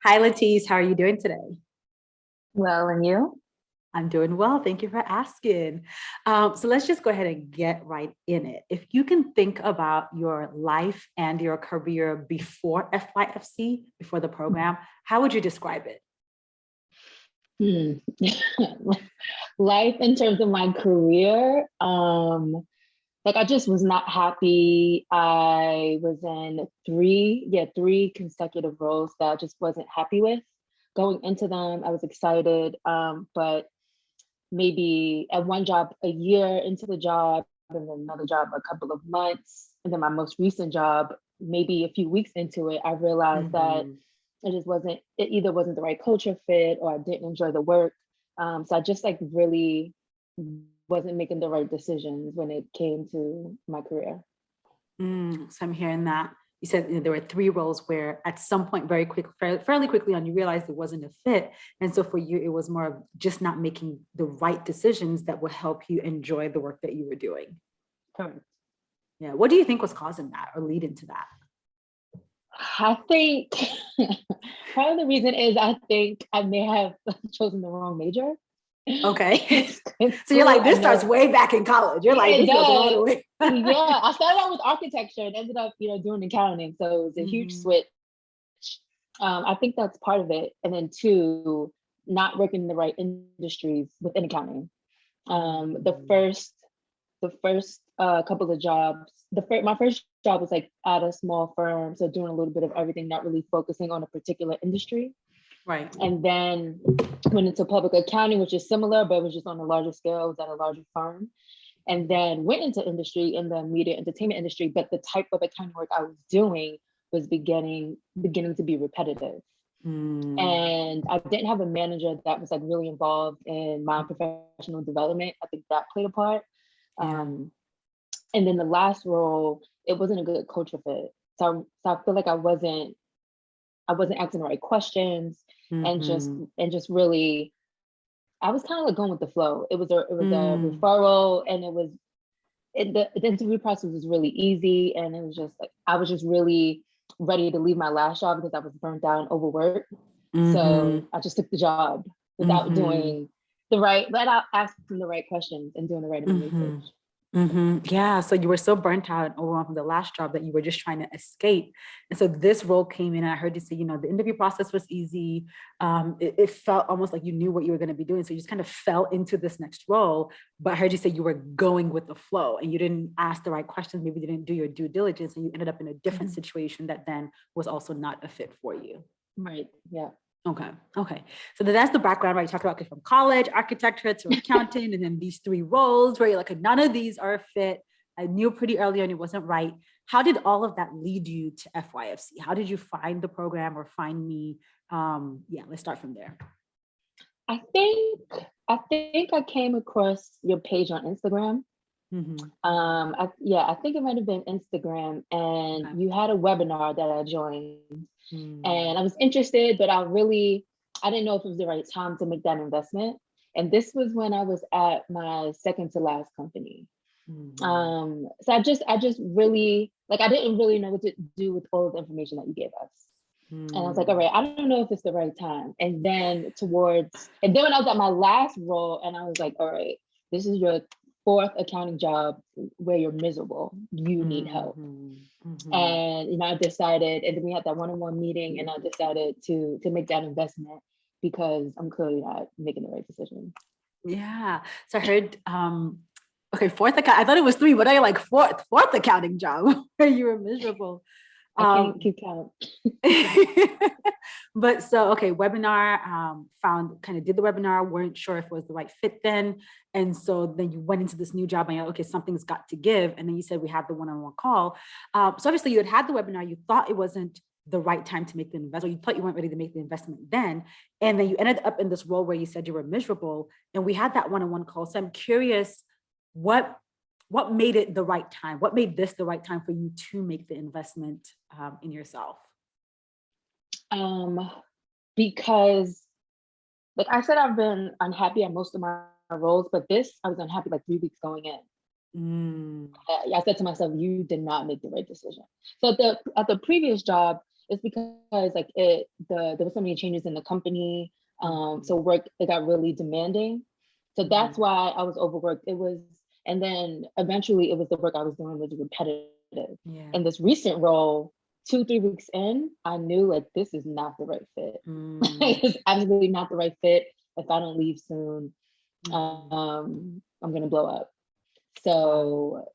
Hi, Latiece. How are you doing today? Well, and you? I'm doing well. Thank you for asking. So let's just go ahead and get right in it. If you can think about your life and your career before FYFC, before the program, how would you describe it? Hmm. Life in terms of my career, like I just was not happy. I was in three consecutive roles that I just wasn't happy with. Going into them, I was excited, but maybe at one job a year into the job, and then another job a couple of months, and then my most recent job maybe a few weeks into it, I realized that Mhm. it either wasn't the right culture fit or I didn't enjoy the work. So I just like really wasn't making the right decisions when it came to my career. So I'm hearing that you said there were three roles where at some point very quick, fairly quickly on, you realized it wasn't a fit. And so for you, it was more of just not making the right decisions that would help you enjoy the work that you were doing. Correct. Yeah. What do you think was causing that or leading to that? I think part of the reason is I think I may have chosen the wrong major. Okay. In So you're school, like, I this starts know way back in college. You're like, it this goes all the does. way. Yeah, I started out with architecture and ended up, doing accounting. So it was a huge Mhm. switch. I think that's part of it. And then two, not working in the right industries within accounting. The Mhm. first couple of jobs, my first job was like at a small firm, so doing a little bit of everything, not really focusing on a particular industry. Right. And then went into public accounting, which is similar, but it was just on a larger scale. It was at a larger firm. And then went into industry in the media entertainment industry, but the type of accounting work I was doing was beginning to be repetitive. Mm. And I didn't have a manager that was like really involved in my professional development. I think that played a part. Yeah. Um, and then the last role, it wasn't a good culture fit. So I feel like I wasn't asking the right questions, and just Mhm. and just really, I was kind of like going with the flow. It was a Mm. referral, and the interview process was really easy, and it was just like I was just really ready to leave my last job because I was burnt out and overworked. So Mhm. I just took the job without Mhm. doing without asking the right questions and doing the right amount of research. Mhm. Yeah. So you were so burnt out and overwhelmed from the last job that you were just trying to escape. And so this role came in, and I heard you say, the interview process was easy. It felt almost like you knew what you were going to be doing. So you just kind of fell into this next role. But I heard you say you were going with the flow and you didn't ask the right questions. Maybe you didn't do your due diligence, and you ended up in a different Mhm. situation that then was also not a fit for you. Right. Yeah. Okay. Okay. So that's the background, right? You talked about, okay, from college, architecture to accounting, and then these three roles where you're like, none of these are a fit. I knew pretty early on it wasn't right. How did all of that lead you to FYFC? How did you find the program or find me? Yeah, let's start from there. I think I came across your page on Instagram. Mm-hmm. I think it might have been Instagram, and Okay. you had a webinar that I joined, Mm. and I was interested, but I didn't know if it was the right time to make that investment. And this was when I was at my second to last company. Mm. So I just really like I didn't really know what to do with all of the information that you gave us. And I was like, all Mm. right, I don't know if it's the right time. And then when I was at my last role, and I was like, all right, this is your fourth accounting job where you're miserable. You need help. Mm-hmm. Mm-hmm. And I decided, and then we had that one-on-one meeting, and I decided to make that investment because I'm clearly not making the right decision. Yeah. So I heard, okay, fourth account. I thought it was three, but I like fourth accounting job where you were miserable. I can't Um, keep count. but so, okay, webinar, found, kind of did the webinar, weren't sure if it was the right fit then. And so then you went into this new job and you're like, okay, something's got to give. And then you said we had the one-on-one call. So obviously you had the webinar, you thought it wasn't the right time to make the investment, or you thought you weren't ready to make the investment then. And then you ended up in this role where you said you were miserable. And we had that one-on-one call. So I'm curious, what what made it the right time? What made this the right time for you to make the investment in yourself? Um, because like I said, I've been unhappy at most of my roles, but this I was unhappy like 3 weeks going in. Mm. I said to myself, you did not make the right decision. So at the previous job, it's because like there was so many changes in the company. So work, it got really demanding. So that's why I was overworked. And then eventually it was the work I was doing was repetitive. Yeah. And this recent role, 2-3 weeks in, I knew like, this is not the right fit. It's absolutely not the right fit. If I don't leave soon, I'm gonna blow up. So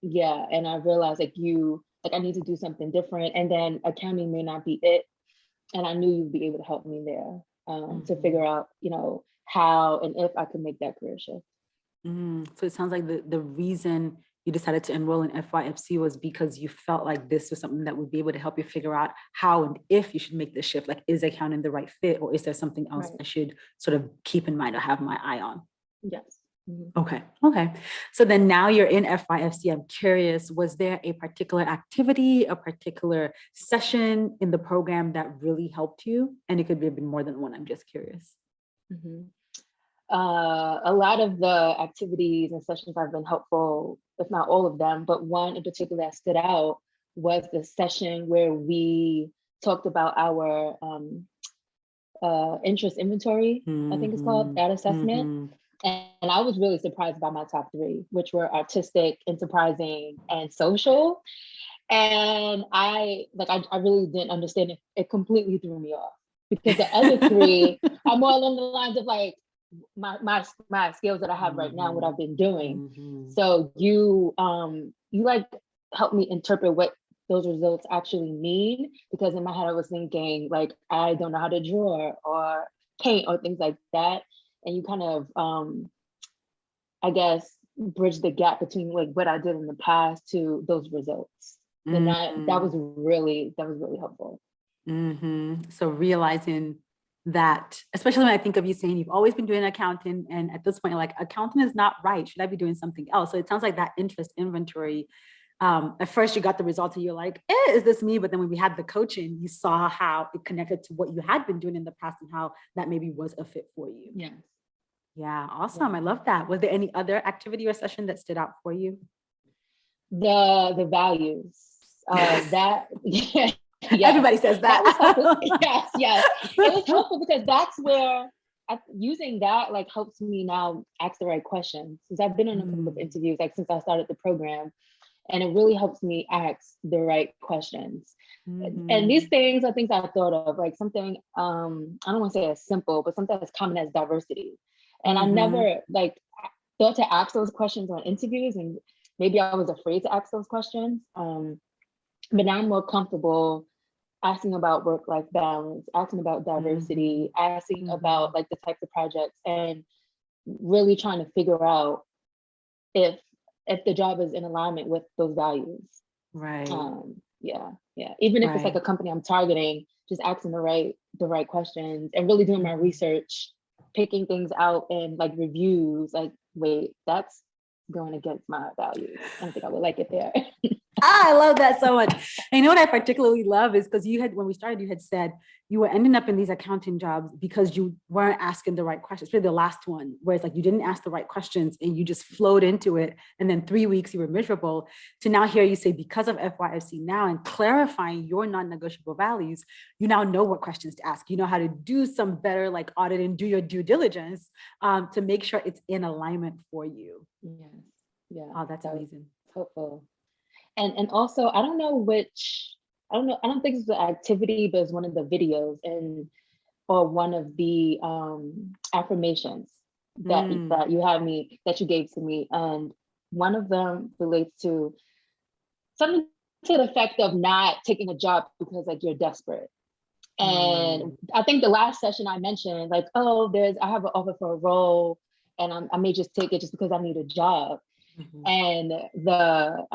yeah, and I realized like I need to do something different, and then accounting may not be it. And I knew you'd be able to help me there to figure out, how and if I could make that career shift. So it sounds like the reason you decided to enroll in FYFC was because you felt like this was something that would be able to help you figure out how and if you should make the shift. Like, is accounting the right fit, or is there something else I should sort of keep in mind or have my eye on? Yes. Okay. So then now you're in FYFC. I'm curious, was there a particular activity, a particular session in the program that really helped you? And it could be more than one. I'm just curious. A lot of the activities and sessions have been helpful, if not all of them, but one in particular that stood out was the session where we talked about our interest inventory, I think it's called, that assessment. And I was really surprised by my top 3, which were artistic, enterprising, and social. And I really didn't understand it. It completely threw me off, because the other 3 are more along the lines of like my skills that I have right now, what I've been doing. So you like helped me interpret what those results actually mean, because in my head I was thinking like, I don't know how to draw or paint or things like that. And you kind of, I guess, bridge the gap between like what I did in the past to those results. And that was really helpful. So realizing that, especially when I think of you saying you've always been doing accounting, and at this point, like, accounting is not right. Should I be doing something else? So it sounds like that interest inventory, at first you got the results and you're like, is this me? But then when we had the coaching, you saw how it connected to what you had been doing in the past and how that maybe was a fit for you. Yes. Yeah, awesome. Yeah. I love that. Was there any other activity or session that stood out for you? The values. That yeah, everybody says that. Yes. It was helpful because that's where using that like helps me now ask the right questions. Because I've been in a couple of interviews like since I started the program, and it really helps me ask the right questions. And these things are things I thought of, like something I don't want to say as simple, but something as common as diversity. And I never like thought to ask those questions on interviews, and maybe I was afraid to ask those questions. But now I'm more comfortable asking about work-life balance, asking about diversity, asking about like the types of projects, and really trying to figure out if the job is in alignment with those values. Right. Yeah. Even if it's like a company I'm targeting, just asking the right questions and really doing my research, picking things out in like reviews, like, wait, that's going against my values. I don't think I would like it there. I love that so much. And you know what I particularly love is because when we started, you had said you were ending up in these accounting jobs because you weren't asking the right questions, especially the last one, where it's like you didn't ask the right questions and you just flowed into it. And then 3 weeks you were miserable, to now hear you say, because of FYFC now and clarifying your non-negotiable values, you now know what questions to ask. You know how to do some better like audit and do your due diligence to make sure it's in alignment for you. Yes. Yeah. Oh, that's amazing. Helpful. And also, I don't think it's the activity, but it's one of the videos or one of the affirmations that you gave to me. And one of them relates to something to the effect of not taking a job because like you're desperate. And I think the last session I mentioned, like, I have an offer for a role and I may just take it just because I need a job. And the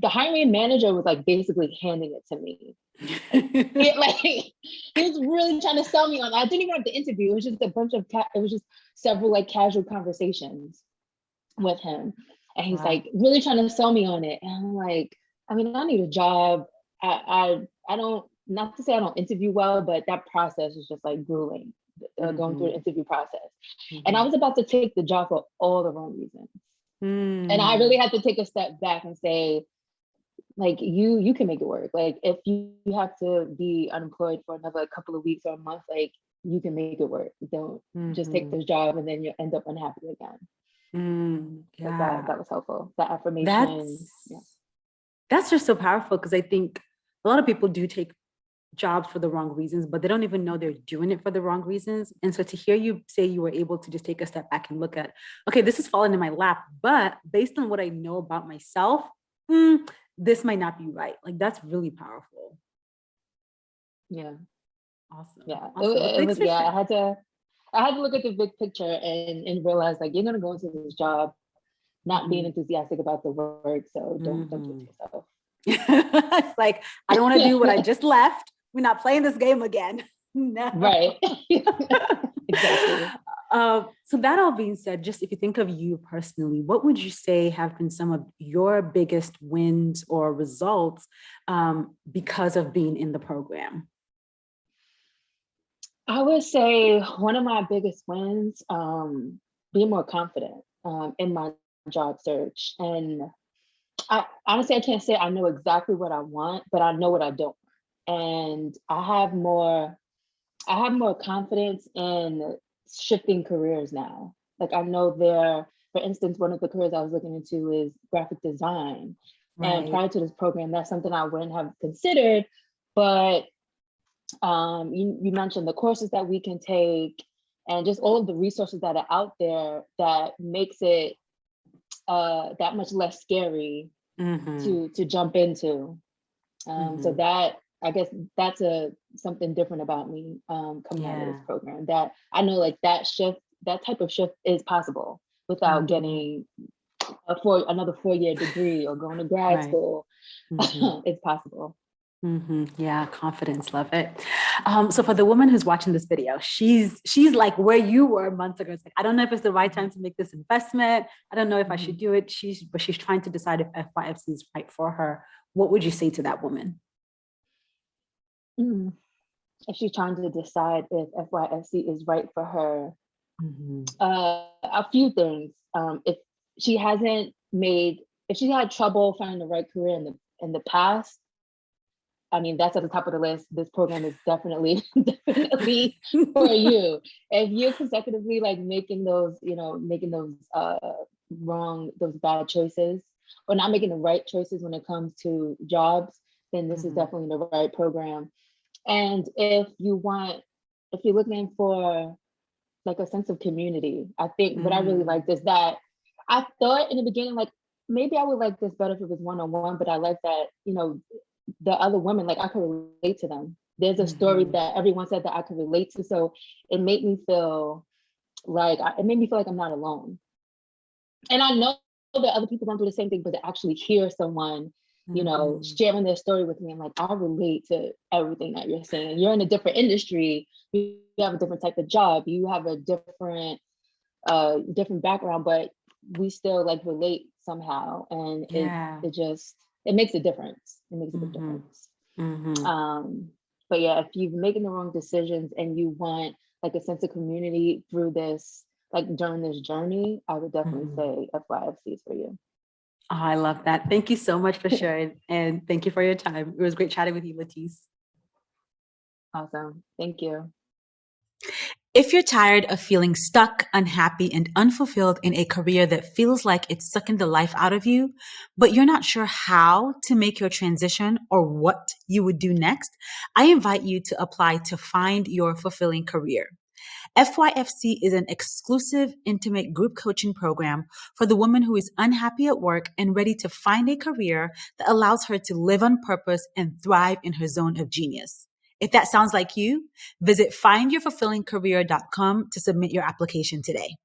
hiring manager was like basically handing it to me. He was really trying to sell me on it. I didn't even have the interview. It was just several like casual conversations with him. And he's like really trying to sell me on it. And I'm like, I mean, I need a job. I don't, not to say I don't interview well, but that process is just like grueling, going through the interview process. And I was about to take the job for all the wrong reasons. And I really had to take a step back and say, like you can make it work. Like if you have to be unemployed for another couple of weeks or a month, like you can make it work. Don't just take this job and then you end up unhappy again. Like Yeah, that was helpful. That affirmation. that's Yeah. that's just so powerful, because I think a lot of people do take jobs for the wrong reasons, but they don't even know they're doing it for the wrong reasons. And so to hear you say you were able to just take a step back and look at, okay, this is falling in my lap, but based on what I know about myself, this might not be right. Like that's really powerful. Yeah. Awesome. Yeah. Awesome. Well, It thanks was, for yeah, sharing. I had to look at the big picture and realize like you're gonna go into this job not being enthusiastic about the work. So don't do it to yourself. It's like, I don't want to do what I just left. We're not playing this game again. No. Right. Exactly. So that all being said, just if you think of you personally, what would you say have been some of your biggest wins or results because of being in the program? I would say one of my biggest wins, being more confident in my job search. And I honestly, I can't say I know exactly what I want, but I know what I don't. And I have more confidence in shifting careers now. Like I know for instance, one of the careers I was looking into is graphic design. And Right. prior to this program, that's something I wouldn't have considered. But you mentioned the courses that we can take and just all of the resources that are out there that makes it that much less scary to jump into. So that, I guess that's something different about me coming out of this program, that I know like that type of shift is possible without getting another 4-year degree or going to grad school. It's possible. Yeah, confidence, love it. So for the woman who's watching this video, she's like where you were months ago. It's like, I don't know if it's the right time to make this investment. I don't know if I should do it. But she's trying to decide if FYFC is right for her. What would you say to that woman? If she's trying to decide if FYFC is right for her, a few things. If she had trouble finding the right career in the past, I mean, that's at the top of the list. This program is definitely for you. If you're consecutively like making those those bad choices, or not making the right choices when it comes to jobs, then this is definitely the right program. And if you're looking for like a sense of community, I think what I really liked is that I thought in the beginning, like maybe I would like this better if it was one-on-one, but I like that, the other women, like I could relate to them. There's a story that everyone said that I could relate to. So it made me feel like I'm not alone. And I know that other people don't do the same thing, but to actually hear someone, sharing their story with me, I'm like, I relate to everything that you're saying. You're in a different industry, you have a different type of job, you have a different background, but we still like relate somehow. And it makes a difference. It makes a big difference. But yeah, if you're making the wrong decisions and you want like a sense of community through this, like during this journey, I would definitely say FYFC is for you. Oh, I love that. Thank you so much for sharing. And thank you for your time. It was great chatting with you, Latiece. Awesome. Thank you. If you're tired of feeling stuck, unhappy, and unfulfilled in a career that feels like it's sucking the life out of you, but you're not sure how to make your transition or what you would do next, I invite you to apply to find your fulfilling career. FYFC is an exclusive, intimate group coaching program for the woman who is unhappy at work and ready to find a career that allows her to live on purpose and thrive in her zone of genius. If that sounds like you, visit findyourfulfillingcareer.com to submit your application today.